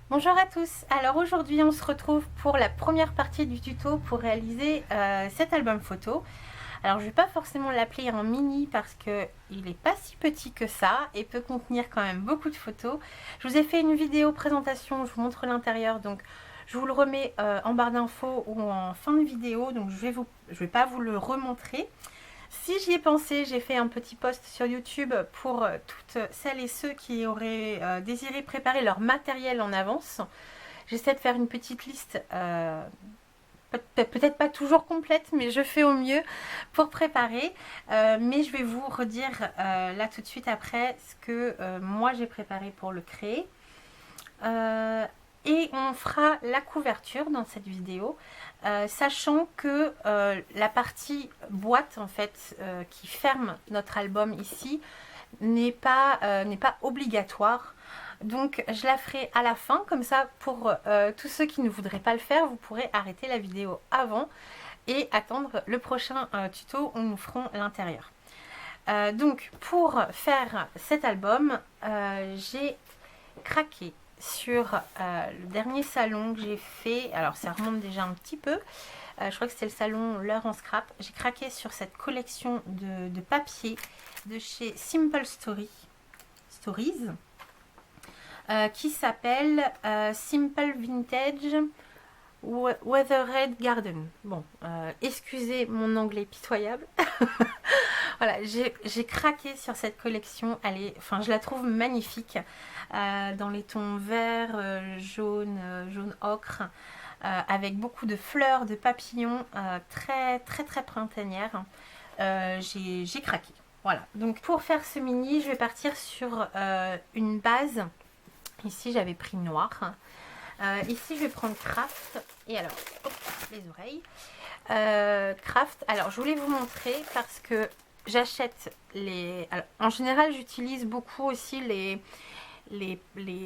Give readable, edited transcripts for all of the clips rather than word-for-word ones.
Bonjour à tous, alors aujourd'hui on se retrouve pour la première partie du tuto pour réaliser cet album photo. Alors je ne vais pas forcément l'appeler un mini parce qu'il n'est pas si petit que ça et peut contenir quand même beaucoup de photos. Je vous ai fait une vidéo présentation, je vous montre l'intérieur, donc je vous le remets en barre d'infos ou en fin de vidéo, donc je vais pas vous le remontrer. Si j'y ai pensé, j'ai fait un petit post sur YouTube pour toutes celles et ceux qui auraient désiré préparer leur matériel en avance. J'essaie de faire une petite liste, peut-être pas toujours complète, mais je fais au mieux pour préparer. Mais je vais vous redire là tout de suite après ce que moi j'ai préparé pour le créer. Et on fera la couverture dans cette vidéo, sachant que la partie boîte en fait qui ferme notre album ici n'est pas obligatoire. Donc je la ferai à la fin, comme ça pour tous ceux qui ne voudraient pas le faire, vous pourrez arrêter la vidéo avant et attendre le prochain tuto où nous ferons l'intérieur. Donc pour faire cet album, j'ai craqué sur le dernier salon que j'ai fait. Alors ça remonte déjà un petit peu, je crois que c'était le salon L'heure en scrap. J'ai craqué sur cette collection de papier de chez Simple Stories qui s'appelle Simple Vintage Weathered Garden. Bon, excusez mon anglais pitoyable. Voilà, j'ai craqué sur cette collection. Je la trouve magnifique dans les tons vert, jaune, jaune ocre, avec beaucoup de fleurs, de papillons, très printanière. J'ai craqué. Voilà, donc pour faire ce mini, je vais partir sur une base. Ici, j'avais pris noir. Ici, je vais prendre Craft. Et alors, hop, les oreilles. Craft. Alors, je voulais vous montrer parce que j'achète les... Alors, en général, j'utilise beaucoup aussi les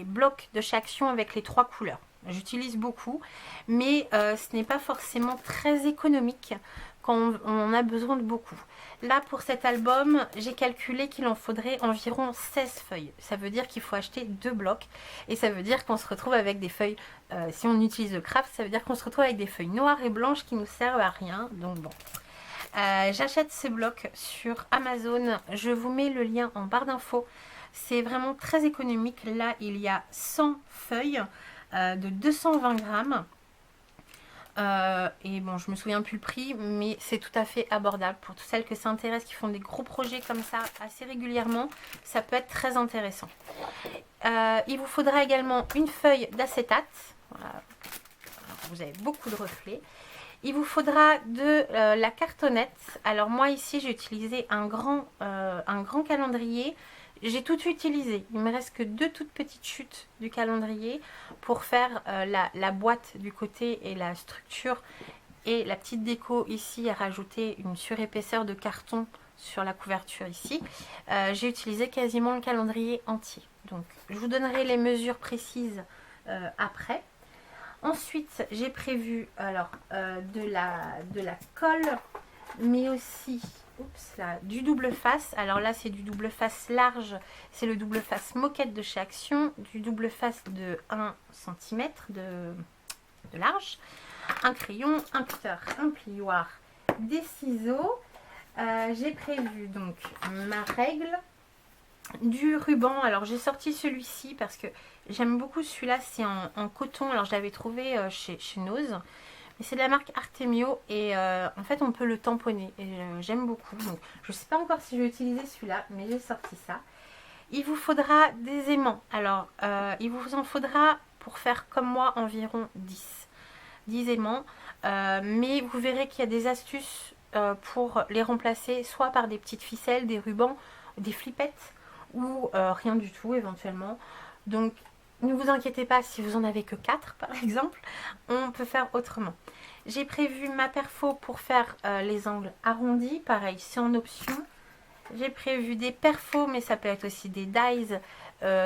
blocs de chez Action avec les 3 couleurs. J'utilise beaucoup, mais ce n'est pas forcément très économique quand on a besoin de beaucoup. Là, pour cet album, j'ai calculé qu'il en faudrait environ 16 feuilles. Ça veut dire qu'il faut acheter 2 blocs. Et ça veut dire qu'on se retrouve avec des feuilles, si on utilise le craft, ça veut dire qu'on se retrouve avec des feuilles noires et blanches qui nous servent à rien. Donc bon. J'achète ces blocs sur Amazon. Je vous mets le lien en barre d'infos. C'est vraiment très économique. Là, il y a 100 feuilles de 220 grammes. Et bon, je me souviens plus le prix, mais c'est tout à fait abordable pour toutes celles que ça intéresse, qui font des gros projets comme ça assez régulièrement. Ça peut être très intéressant. Il vous faudra également une feuille d'acétate. Voilà. Vous avez beaucoup de reflets. Il vous faudra de la cartonnette. Alors moi ici j'ai utilisé un grand calendrier. J'ai tout utilisé. Il me reste que 2 toutes petites chutes du calendrier pour faire la boîte du côté et la structure et la petite déco ici à rajouter une surépaisseur de carton sur la couverture ici. J'ai utilisé quasiment le calendrier entier. Donc je vous donnerai les mesures précises après. Ensuite j'ai prévu alors de la colle, mais aussi du double face. Alors là c'est du double face large, c'est le double face moquette de chez Action, du double face de 1 cm de large, un crayon, un cutter, un plioir, des ciseaux. J'ai prévu donc ma règle, du ruban. Alors j'ai sorti celui-ci parce que j'aime beaucoup celui-là, c'est en coton. Alors je l'avais trouvé chez Nose. Mais c'est de la marque Artemio et en fait on peut le tamponner et j'aime beaucoup. Donc je ne sais pas encore si je vais utiliser celui-là, mais j'ai sorti ça. Il vous faudra des aimants. Alors il vous en faudra pour faire comme moi environ 10 aimants. Mais vous verrez qu'il y a des astuces pour les remplacer soit par des petites ficelles, des rubans, des flippettes ou rien du tout éventuellement. Donc ne vous inquiétez pas si vous en avez que 4 par exemple, on peut faire autrement. J'ai prévu ma perfo pour faire les angles arrondis, pareil c'est en option. J'ai prévu des perfos, mais ça peut être aussi des dies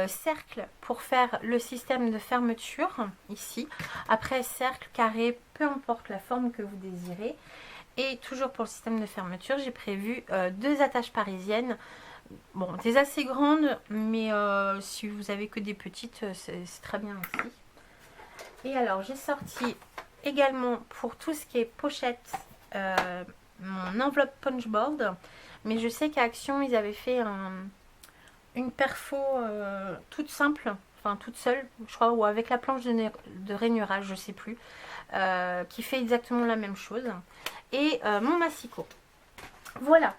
cercles pour faire le système de fermeture ici. Après cercle, carré, peu importe la forme que vous désirez. Et toujours pour le système de fermeture, j'ai prévu 2 attaches parisiennes. Bon, des assez grandes, mais si vous avez que des petites, c'est très bien aussi. Et alors j'ai sorti également pour tout ce qui est pochette mon enveloppe punchboard. Mais je sais qu'à Action ils avaient fait une perfo toute simple, enfin toute seule je crois, ou avec la planche de rainurage, je sais plus, qui fait exactement la même chose. Et mon massicot. Voilà.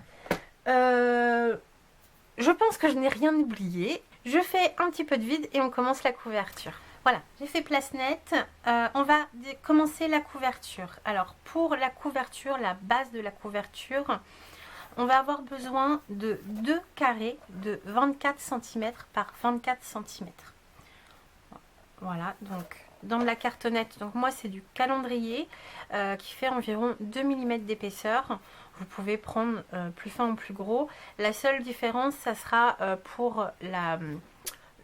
Je pense que je n'ai rien oublié. Je fais un petit peu de vide et on commence la couverture. Voilà, j'ai fait place nette. On va commencer la couverture. Alors pour la couverture, la base de la couverture, on va avoir besoin de 2 carrés de 24 cm par 24 cm. Voilà, donc dans de la cartonnette, donc moi c'est du calendrier qui fait environ 2 mm d'épaisseur. Vous pouvez prendre plus fin ou plus gros. La seule différence, ça sera pour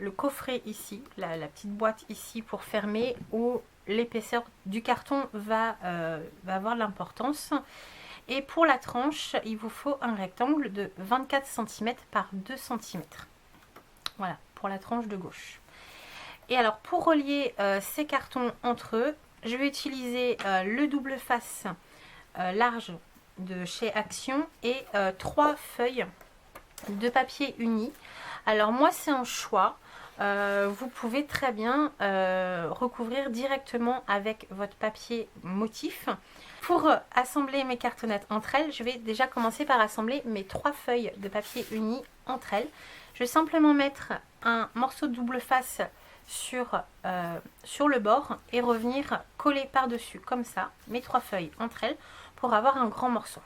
le coffret ici, la petite boîte ici pour fermer, où l'épaisseur du carton va avoir de l'importance. Et pour la tranche, il vous faut un rectangle de 24 cm par 2 cm. Voilà, pour la tranche de gauche. Et alors pour relier ces cartons entre eux, je vais utiliser le double face large de chez Action et 3 feuilles de papier uni. Alors moi c'est un choix. Vous pouvez très bien recouvrir directement avec votre papier motif. Pour assembler mes cartonnettes entre elles, je vais déjà commencer par assembler mes 3 feuilles de papier uni entre elles. Je vais simplement mettre un morceau de double face sur le bord et revenir coller par dessus comme ça mes 3 feuilles entre elles pour avoir un grand morceau.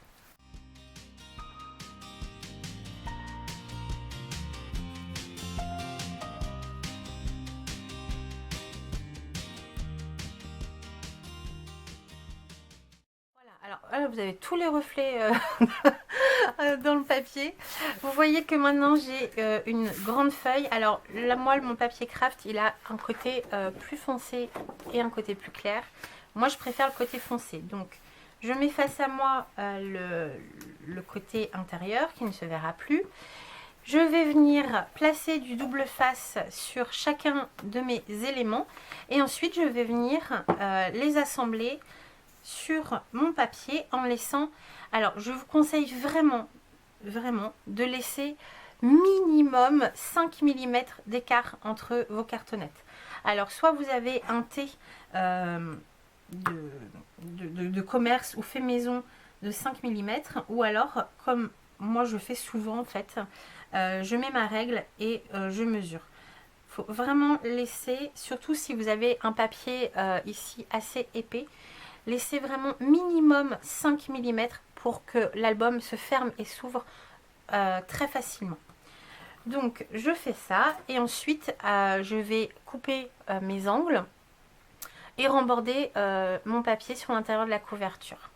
Alors, vous avez tous les reflets dans le papier. Vous voyez que maintenant j'ai une grande feuille. Alors la moelle, mon papier craft, il a un côté plus foncé et un côté plus clair. Moi je préfère le côté foncé. Donc je mets face à moi le côté intérieur qui ne se verra plus. Je vais venir placer du double face sur chacun de mes éléments. Et ensuite je vais venir les assembler sur mon papier en laissant, alors je vous conseille vraiment de laisser minimum 5 mm d'écart entre vos cartonnettes. Alors soit vous avez un T de commerce ou fait maison de 5 mm, ou alors comme moi je fais souvent en fait, je mets ma règle et je mesure. Il faut vraiment laisser, surtout si vous avez un papier ici assez épais, laissez vraiment minimum 5 mm pour que l'album se ferme et s'ouvre très facilement. Donc je fais ça et ensuite je vais couper mes angles et remborder mon papier sur l'intérieur de la couverture.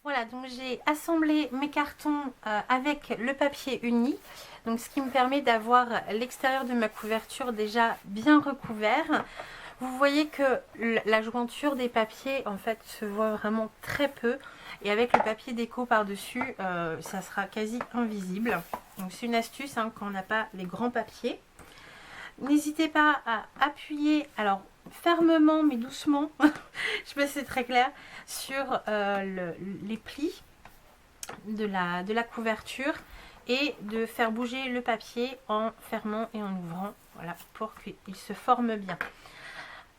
Voilà, donc j'ai assemblé mes cartons avec le papier uni, donc ce qui me permet d'avoir l'extérieur de ma couverture déjà bien recouvert. Vous voyez que la jointure des papiers en fait se voit vraiment très peu, et avec le papier déco par-dessus, ça sera quasi invisible. Donc c'est une astuce hein, quand on n'a pas les grands papiers. N'hésitez pas à appuyer, alors fermement mais doucement, je sais pas si c'est très clair, sur les plis de la couverture, et de faire bouger le papier en fermant et en ouvrant, voilà, pour qu'il se forme bien.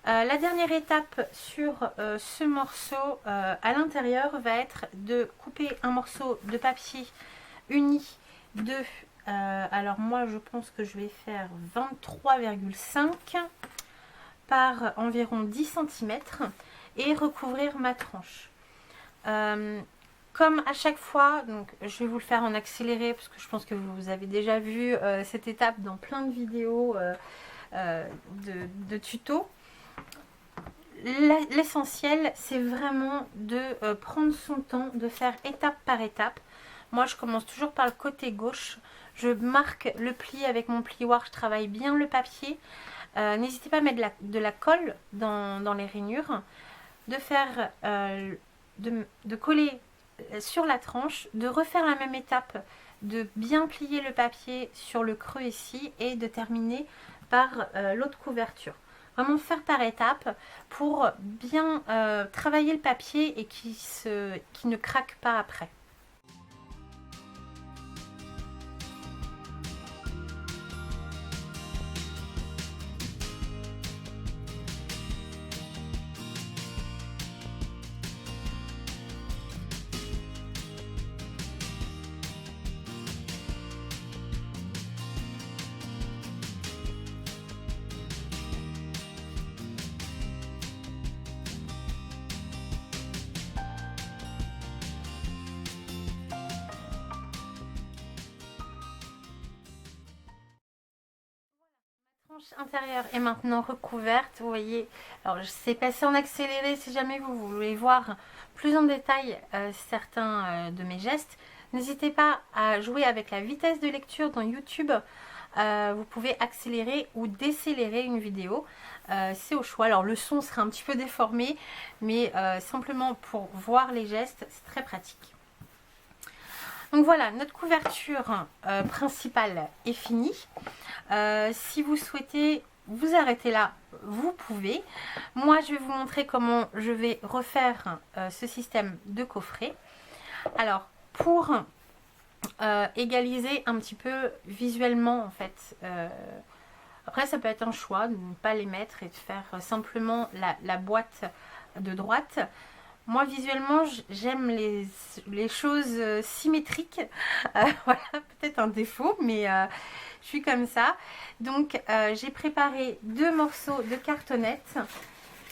La dernière étape sur ce morceau à l'intérieur va être de couper un morceau de papier uni de alors moi je pense que je vais faire 23,5 par environ 10 cm et recouvrir ma tranche. Comme à chaque fois, donc je vais vous le faire en accéléré parce que je pense que vous avez déjà vu cette étape dans plein de vidéos de tutos. L'essentiel c'est vraiment de prendre son temps, de faire étape par étape. Moi je commence toujours par le côté gauche, je marque le pli avec mon plioir, je travaille bien le papier. N'hésitez pas à mettre de la colle dans les rainures, de faire de coller sur la tranche, de refaire la même étape, de bien plier le papier sur le creux ici et de terminer par l'autre couverture. Vraiment faire par étapes pour bien travailler le papier et qui ne craque pas après. Intérieure est maintenant recouverte, vous voyez. Alors je sais passer en accéléré si jamais vous voulez voir plus en détail certains de mes gestes. N'hésitez pas à jouer avec la vitesse de lecture dans YouTube. Vous pouvez accélérer ou décélérer une vidéo, c'est au choix. Alors le son sera un petit peu déformé, mais simplement pour voir les gestes, c'est très pratique. Donc voilà, notre couverture principale est finie. Si vous souhaitez vous arrêter là, vous pouvez. Moi, je vais vous montrer comment je vais refaire ce système de coffret. Alors, pour égaliser un petit peu visuellement, en fait, après, ça peut être un choix de ne pas les mettre et de faire simplement la boîte de droite. Moi, visuellement, j'aime les choses symétriques. Voilà, peut-être un défaut, mais je suis comme ça. Donc, j'ai préparé 2 morceaux de cartonnette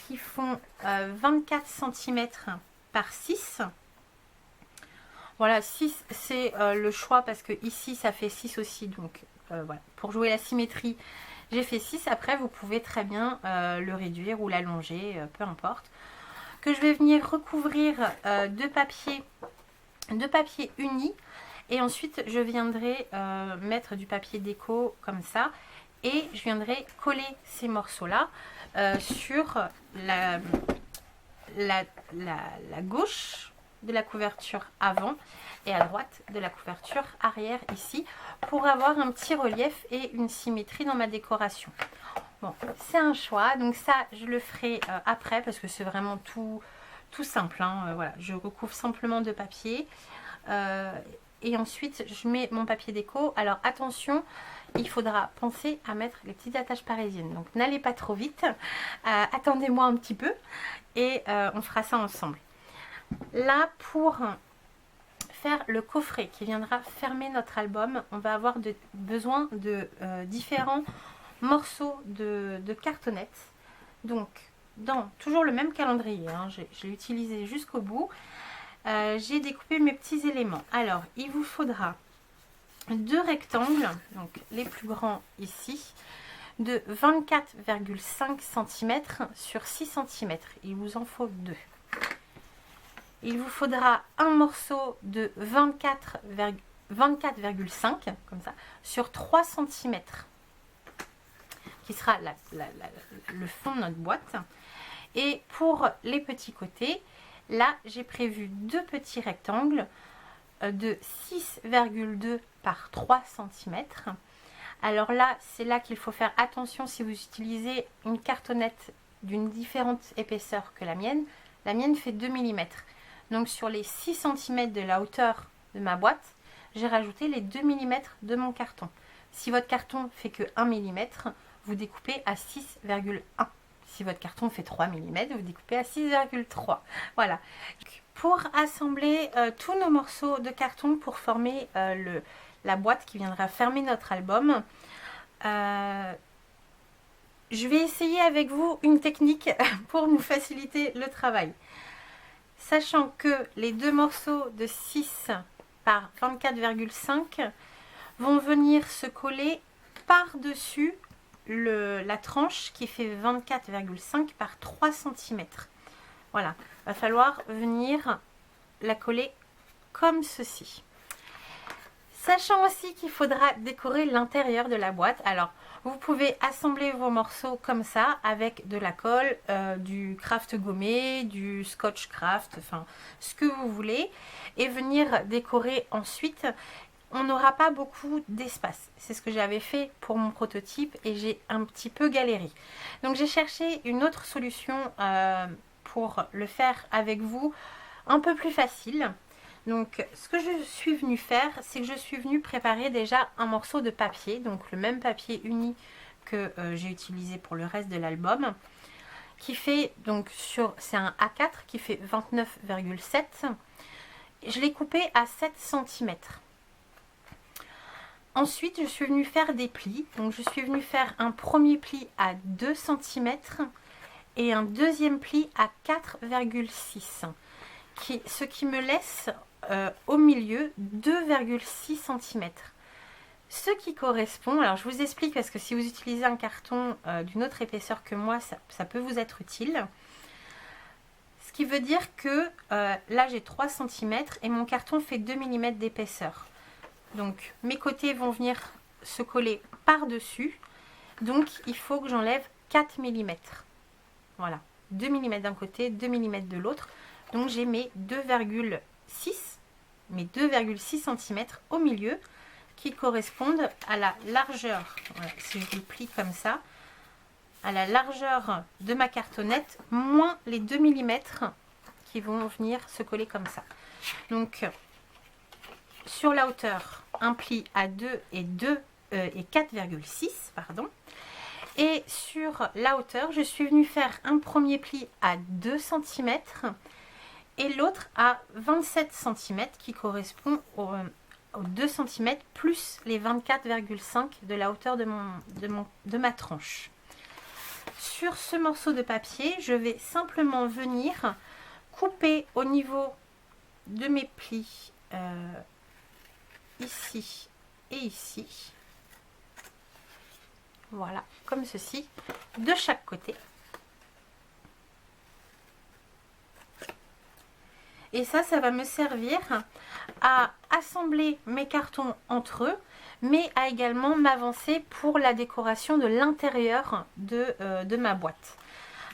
qui font 24 cm par 6. Voilà, 6, c'est le choix parce que ici, ça fait 6 aussi. Donc, voilà, pour jouer la symétrie, j'ai fait 6. Après, vous pouvez très bien le réduire ou l'allonger, peu importe. Que je vais venir recouvrir de papier uni, et ensuite je viendrai mettre du papier déco comme ça, et je viendrai coller ces morceaux là sur la gauche de la couverture avant et à droite de la couverture arrière ici, pour avoir un petit relief et une symétrie dans ma décoration. Bon, c'est un choix, donc ça je le ferai après parce que c'est vraiment tout simple, hein. Voilà, je recouvre simplement de papier et ensuite je mets mon papier déco. Alors attention, il faudra penser à mettre les petites attaches parisiennes, donc n'allez pas trop vite, attendez-moi un petit peu et on fera ça ensemble. Là, pour faire le coffret qui viendra fermer notre album, on va avoir besoin de différents morceaux de cartonnette. Donc dans toujours le même calendrier, hein, je l'ai utilisé jusqu'au bout, j'ai découpé mes petits éléments. Alors il vous faudra 2 rectangles, donc les plus grands ici, de 24,5 cm sur 6 cm. Il vous en faut 2. il vous faudra un morceau de 24,5 comme ça sur 3 cm qui sera le fond de notre boîte. Et pour les petits côtés, là j'ai prévu deux petits rectangles de 6,2 par 3 cm. Alors là, c'est là qu'il faut faire attention si vous utilisez une cartonnette d'une différente épaisseur que la mienne. La mienne fait 2 mm. Donc sur les 6 cm de la hauteur de ma boîte, j'ai rajouté les 2 mm de mon carton. Si votre carton fait que 1 mm, vous découpez à 6,1. Si votre carton fait 3 mm, vous découpez à 6,3. Voilà. Pour assembler tous nos morceaux de carton pour former la boîte qui viendra fermer notre album, je vais essayer avec vous une technique pour nous faciliter le travail. Sachant que les deux morceaux de 6 par 24,5 vont venir se coller par-dessus la tranche qui fait 24,5 par 3 cm. Voilà, va falloir venir la coller comme ceci. Sachant aussi qu'il faudra décorer l'intérieur de la boîte. Alors, vous pouvez assembler vos morceaux comme ça avec de la colle, du craft gommé, du scotch craft, enfin ce que vous voulez, et venir décorer ensuite. On n'aura pas beaucoup d'espace. C'est ce que j'avais fait pour mon prototype et j'ai un petit peu galéré. Donc j'ai cherché une autre solution pour le faire avec vous un peu plus facile. Donc ce que je suis venue faire, c'est que je suis venue préparer déjà un morceau de papier, donc le même papier uni que j'ai utilisé pour le reste de l'album, qui fait donc c'est un A4 qui fait 29,7. Je l'ai coupé à 7 cm. Ensuite, je suis venue faire des plis. Donc, je suis venue faire un premier pli à 2 cm et un deuxième pli à 4,6 ce qui me laisse au milieu 2,6 cm. Ce qui correspond, alors je vous explique parce que si vous utilisez un carton d'une autre épaisseur que moi, ça peut vous être utile. Ce qui veut dire que là, j'ai 3 cm et mon carton fait 2 mm d'épaisseur. Donc mes côtés vont venir se coller par-dessus. Donc il faut que j'enlève 4 mm. Voilà, 2 mm d'un côté, 2 mm de l'autre. Donc j'ai mes 2,6 cm au milieu qui correspondent à la largeur. Voilà, si je le plie comme ça, à la largeur de ma cartonnette, moins les 2 mm qui vont venir se coller comme ça. Donc sur la hauteur, un pli à 2 et 4,6, pardon. Et sur la hauteur, je suis venue faire un premier pli à 2 cm et l'autre à 27 cm qui correspond aux 2 cm plus les 24,5 de la hauteur de ma tranche. Sur ce morceau de papier, je vais simplement venir couper au niveau de mes plis ici et ici, voilà, comme ceci, de chaque côté. Et ça va me servir à assembler mes cartons entre eux, mais à également m'avancer pour la décoration de l'intérieur de ma boîte.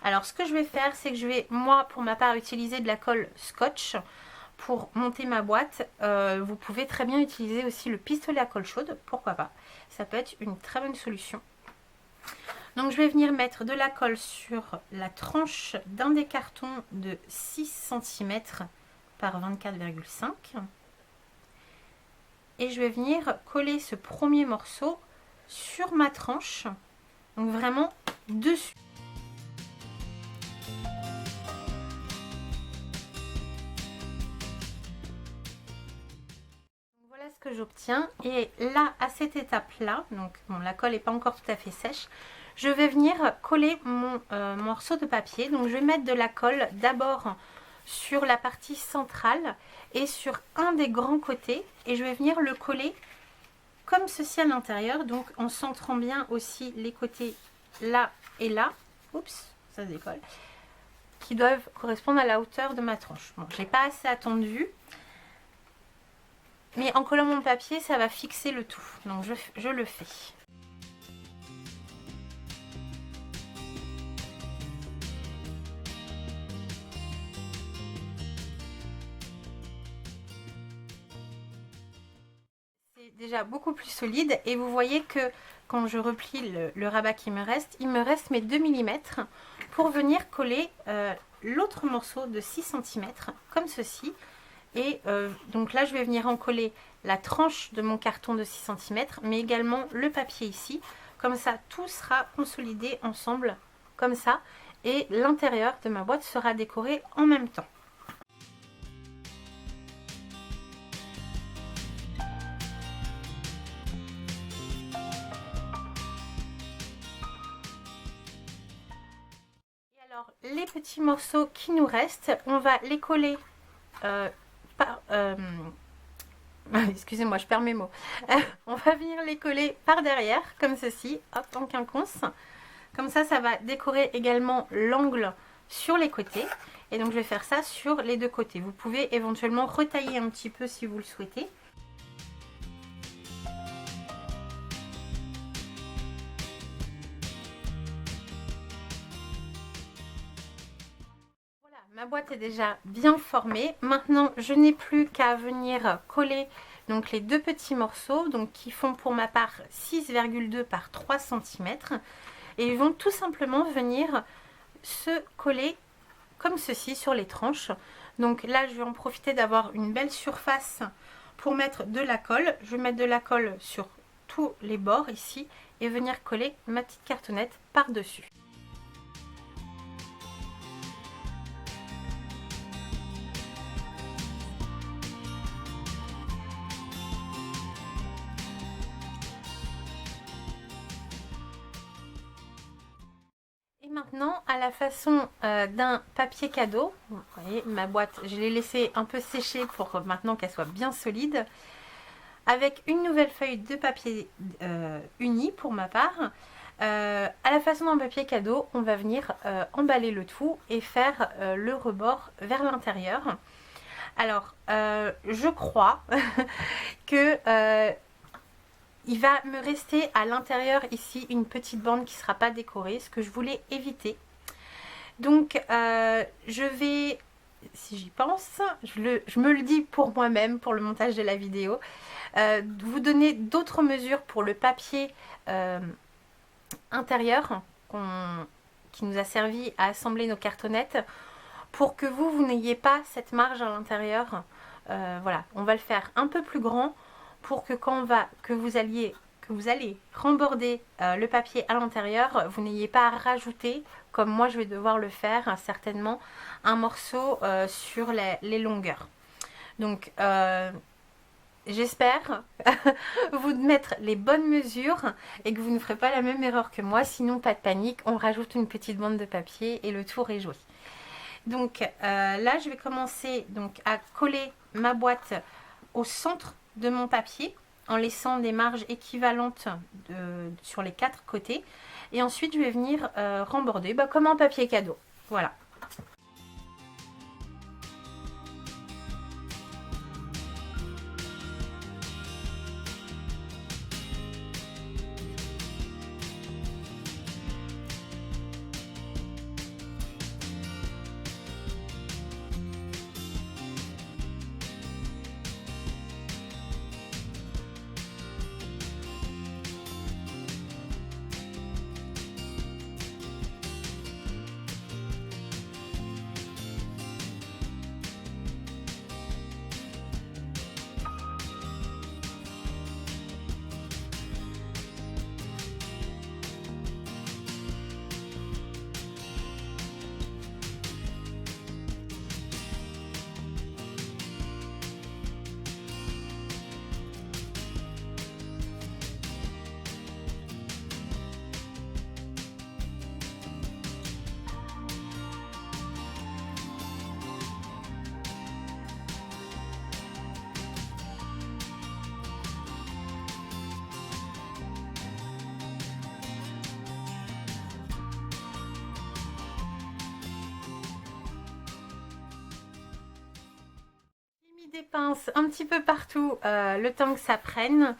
Alors ce que je vais faire, c'est que je vais, moi pour ma part, utiliser de la colle scotch pour monter ma boîte. Vous pouvez très bien utiliser aussi le pistolet à colle chaude, pourquoi pas. Ça peut être une très bonne solution. Donc je vais venir mettre de la colle sur la tranche d'un des cartons de 6 cm par 24,5. Et je vais venir coller ce premier morceau sur ma tranche, donc vraiment dessus. Que j'obtiens, et là à cette étape là, donc bon, la colle n'est pas encore tout à fait sèche, je vais venir coller mon morceau de papier. Donc je vais mettre de la colle d'abord sur la partie centrale et sur un des grands côtés, et je vais venir le coller comme ceci à l'intérieur, donc en centrant bien aussi les côtés là et là. Oups, ça se décolle. qui doivent correspondre à la hauteur de ma tranche. Bon, j'ai pas assez attendu, mais en collant mon papier, ça va fixer le tout. Donc je le fais. Déjà beaucoup plus solide et vous voyez que quand je replie le rabat qui me reste, il me reste mes 2 mm pour venir coller l'autre morceau de 6 cm comme ceci. Et donc là je vais venir en coller la tranche de mon carton de 6 cm mais également le papier ici. Comme ça tout sera consolidé ensemble comme ça et l'intérieur de ma boîte sera décoré en même temps. Alors, les petits morceaux qui nous restent, on va les coller excusez-moi, je perds mes mots. On va venir les coller par derrière, comme ceci, hop, en quinconce. Comme ça, ça va décorer également l'angle sur les côtés. Et donc, je vais faire ça sur les deux côtés. Vous pouvez éventuellement retailler un petit peu si vous le souhaitez. Ma boîte est déjà bien formée. Maintenant, je n'ai plus qu'à venir coller donc les deux petits morceaux donc qui font pour ma part 6,2 par 3 cm et ils vont tout simplement venir se coller comme ceci sur les tranches. Donc là, je vais en profiter d'avoir une belle surface pour mettre de la colle. Je vais mettre de la colle sur tous les bords ici et venir coller ma petite cartonnette par-dessus. Maintenant, à la façon d'un papier cadeau, vous voyez ma boîte, je l'ai laissée un peu sécher pour maintenant qu'elle soit bien solide, avec une nouvelle feuille de papier uni pour ma part. À la façon d'un papier cadeau, on va venir emballer le tout et faire le rebord vers l'intérieur. Alors, je crois que il va me rester à l'intérieur ici une petite bande qui ne sera pas décorée, ce que je voulais éviter. Donc je vais, si j'y pense, je me le dis pour moi-même, pour le montage de la vidéo, vous donner d'autres mesures pour le papier intérieur qui nous a servi à assembler nos cartonnettes, pour que vous n'ayez pas cette marge à l'intérieur. Voilà, on va le faire un peu plus grand, pour que quand vous allez remborder le papier à l'intérieur, vous n'ayez pas à rajouter, comme moi je vais devoir le faire certainement, un morceau sur les longueurs. Donc j'espère vous mettre les bonnes mesures et que vous ne ferez pas la même erreur que moi, sinon pas de panique, on rajoute une petite bande de papier et le tour est joué. Donc là je vais commencer donc à coller ma boîte au centre de mon papier en laissant des marges équivalentes sur les 4 côtés et ensuite je vais venir remborder comme un papier cadeau. Voilà. des pinces un petit peu partout le temps que ça prenne.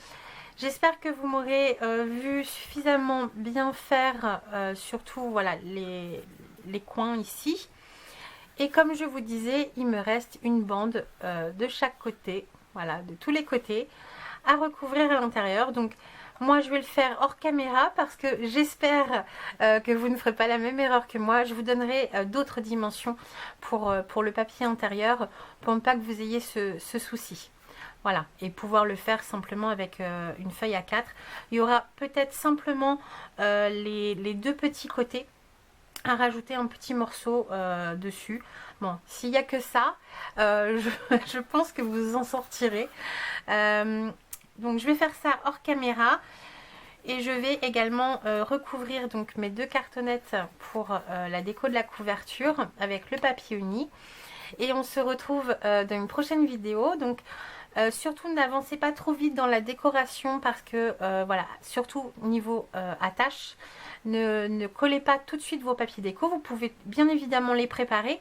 J'espère que vous m'aurez vu suffisamment bien faire, surtout voilà les coins ici. Et comme je vous disais, il me reste une bande de chaque côté, voilà, de tous les côtés, à recouvrir à l'intérieur. Donc moi je vais le faire hors caméra parce que j'espère que vous ne ferez pas la même erreur que moi. Je vous donnerai d'autres dimensions pour le papier intérieur pour ne pas que vous ayez ce souci. Voilà, et pouvoir le faire simplement avec une feuille A4. Il y aura peut-être simplement les deux petits côtés à rajouter un petit morceau dessus. Bon, s'il n'y a que ça, je pense que vous en sortirez. Donc je vais faire ça hors caméra. Et je vais également recouvrir donc mes deux cartonnettes pour la déco de la couverture avec le papier uni. Et on se retrouve dans une prochaine vidéo. Donc surtout n'avancez pas trop vite dans la décoration parce que voilà, surtout niveau attache, ne collez pas tout de suite vos papiers déco. Vous pouvez bien évidemment les préparer.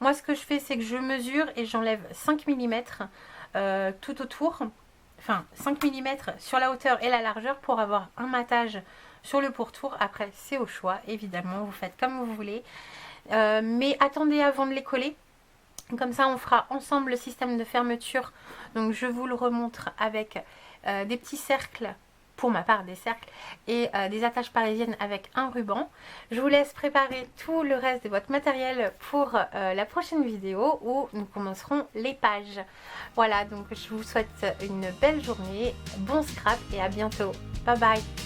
Moi ce que je fais, c'est que je mesure et j'enlève 5 mm tout autour. Enfin 5 mm sur la hauteur et la largeur pour avoir un matage sur le pourtour. Après c'est au choix, évidemment, vous faites comme vous voulez. Mais attendez avant de les coller. Comme ça on fera ensemble le système de fermeture. Donc je vous le remontre avec des petits cercles, pour ma part des cercles, et des attaches parisiennes avec un ruban. Je vous laisse préparer tout le reste de votre matériel pour la prochaine vidéo où nous commencerons les pages. Voilà, donc je vous souhaite une belle journée, bon scrap et à bientôt. Bye bye.